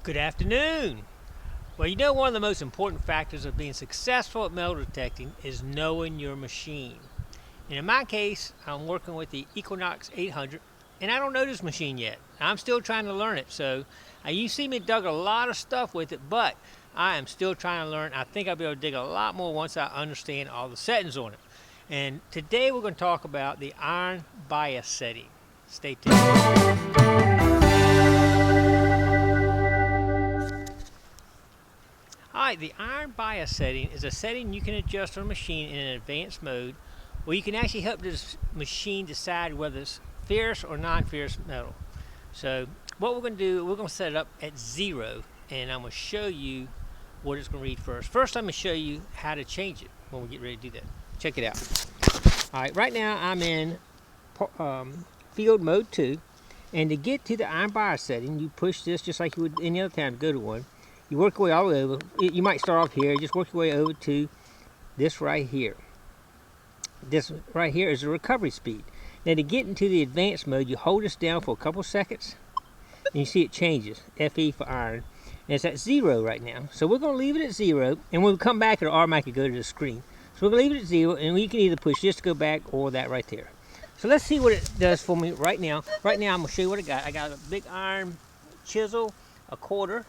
Good afternoon. Well, you know, one of the most important factors of being successful at metal detecting is knowing your machine. And in my case, I'm working with the Equinox 800, and I don't know this machine yet. I'm still trying to learn it. So you see me dug a lot of stuff with it, but I am still trying to learn. I think I'll be able to dig a lot more once I understand all the settings on it. And today we're going to talk about the iron bias setting. Stay tuned. Alright, the iron bias setting is a setting you can adjust on a machine in an advanced mode where you can actually help this machine decide whether it's ferrous or non-ferrous metal. So what we're going to do, we're going to set it up at 0, and I'm going to show you what it's going to read first. First, I'm going to show you how to change it when we get ready to do that. Check it out. Alright, right now I'm in field mode 2, and to get to the iron bias setting, you push this just like you would any other time to go to one. You work your way all the way over. You might start off here, just work your way over to this right here. This right here is the recovery speed. Now to get into the advanced mode, you hold this down for a couple seconds, and you see it changes, FE for iron. And it's at 0 right now. So we're going to leave it at 0, and when we come back, it'll automatically go to the screen. So we're going to leave it at 0, and we can either push this to go back or that right there. So let's see what it does for me right now. Right now, I'm going to show you what I got. I got a big iron chisel, a quarter,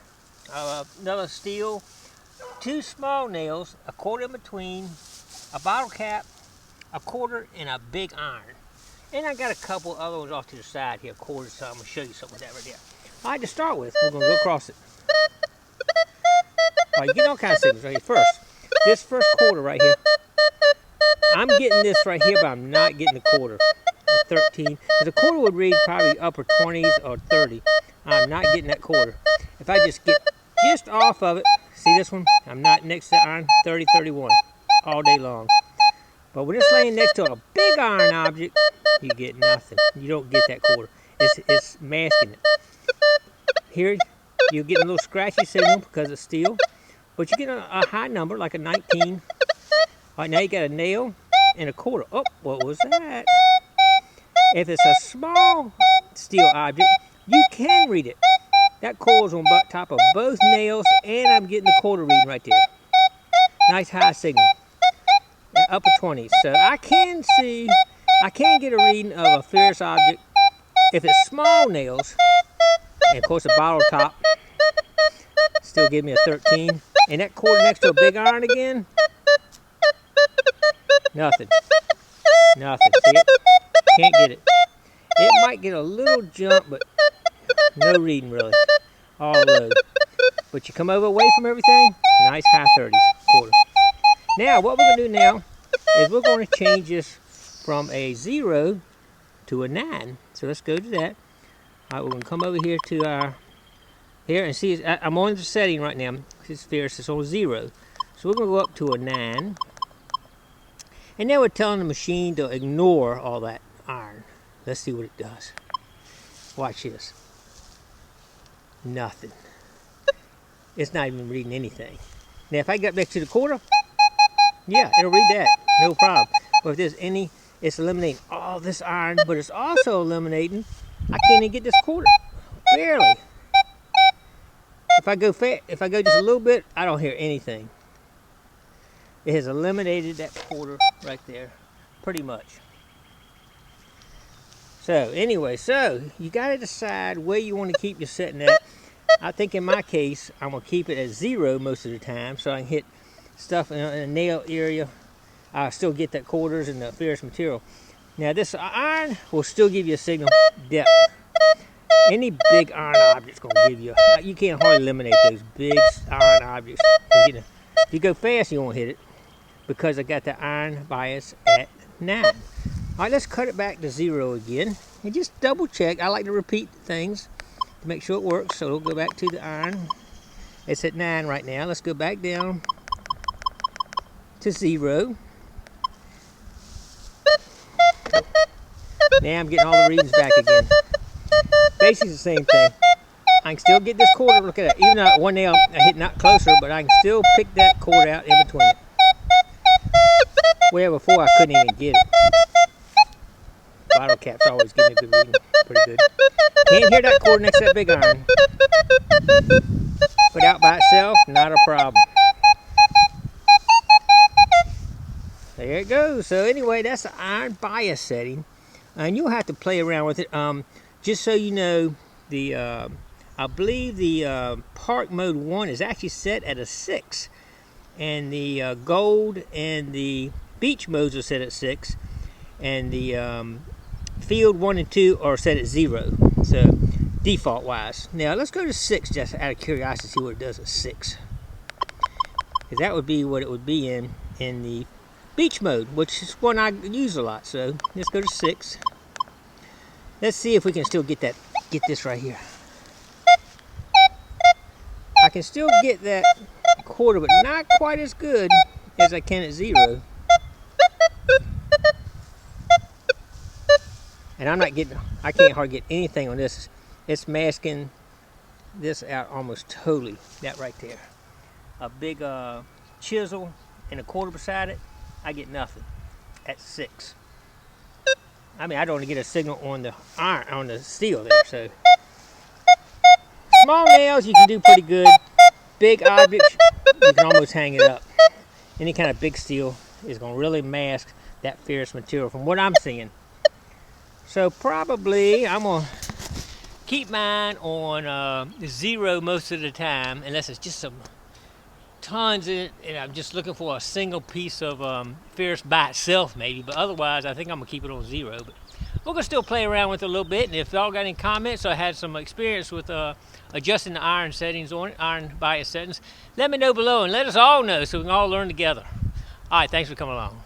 another steel, 2 small nails, a quarter in between, a bottle cap, a quarter, and a big iron. And I got a couple other ones off to the side here, quarters, so I'm going to show you something with that right there. All right, to start with, we're going to go across it. All right, you get all kinds of signals right here. First, this first quarter right here, I'm getting this right here, but I'm not getting the quarter. 13. The quarter would read probably upper 20s or 30. I'm not getting that quarter. If I just get just off of it, see this one? I'm not next to the iron, 30, 31 all day long. But when it's laying next to a big iron object, you get nothing. You don't get that quarter. It's masking it. Here, you're getting a little scratchy signal because it's steel, but you get a high number, like a 19. All right, now you got a nail and a quarter. Oh, what was that? If it's a small steel object, you can read it. That coil's on top of both nails, and I'm getting the quarter reading right there. Nice high signal. Upper 20s. So I can get a reading of a ferrous object if it's small nails, and of course a bottle top still give me a 13. And that quarter next to a big iron again, nothing. Nothing. See it? Can't get it. It might get a little jump, but no reading really. All low. But you come over away from everything, nice high 30s quarter. Now what we're going to do now is we're going to change this from a 0 to a 9. So let's go to that. All right, we're going to come over here to our here and see. I'm on the setting right now. It's ferrous. It's on 0. So we're going to go up to a 9. And now we're telling the machine to ignore all that iron. Let's see what it does. Watch this. Nothing. It's not even reading anything. Now if I get back to the quarter, yeah, it'll read that. No problem. But if there's any, it's eliminating all this iron, but it's also eliminating, I can't even get this quarter. Barely. If I go just a little bit, I don't hear anything. It has eliminated that quarter right there, pretty much. So anyway, you got to decide where you want to keep your setting at. I think in my case, I'm going to keep it at 0 most of the time, so I can hit stuff in the nail area. I still get that quarters and the ferrous material. Now this iron will still give you a signal depth. Any big iron object's going to give you. You can't hardly eliminate those big iron objects. If you go fast, you won't hit it, because I got the iron bias at 9. All right, let's cut it back to 0 again, and just double check. I like to repeat things to make sure it works. So we'll go back to the iron. It's at 9 right now. Let's go back down to 0. Now I'm getting all the readings back again. Basically the same thing. I can still get this quarter. Look at that. Even though one nail I hit not closer, but I can still pick that quarter out in between it. Where before I couldn't even get it. Bottle caps always give me a good reading. Pretty good. Can't hear that quarter next to that big iron. anyway, that's the iron bias setting, and you'll have to play around with it. Just so you know, the I believe the park mode 1 is actually set at a 6, and the gold and the beach modes are set at 6, and the field 1 and 2 are set at 0. So default wise. Now let's go to 6 just out of curiosity to see what it does at 6. Because that would be what it would be in the beach mode, which is one I use a lot. So let's go to 6. Let's see if we can still get this right here. I can still get that quarter, but not quite as good as I can at 0. And I can't hardly get anything on this. It's masking this out almost totally. That right there. A big chisel and a quarter beside it, I get nothing at 6. I mean, I don't get a signal on the iron, on the steel there. So small nails you can do pretty good. Big objects you can almost hang it up. Any kind of big steel is going to really mask that ferrous material from what I'm seeing. So probably I'm going to keep mine on 0 most of the time, unless it's just some tons in it and I'm just looking for a single piece of ferrous by itself maybe, but otherwise I think I'm gonna keep it on 0. But we're gonna still play around with it a little bit, and if y'all got any comments or had some experience with adjusting the iron settings on it, iron bias settings, let me know below and let us all know so we can all learn together. All right, thanks for coming along.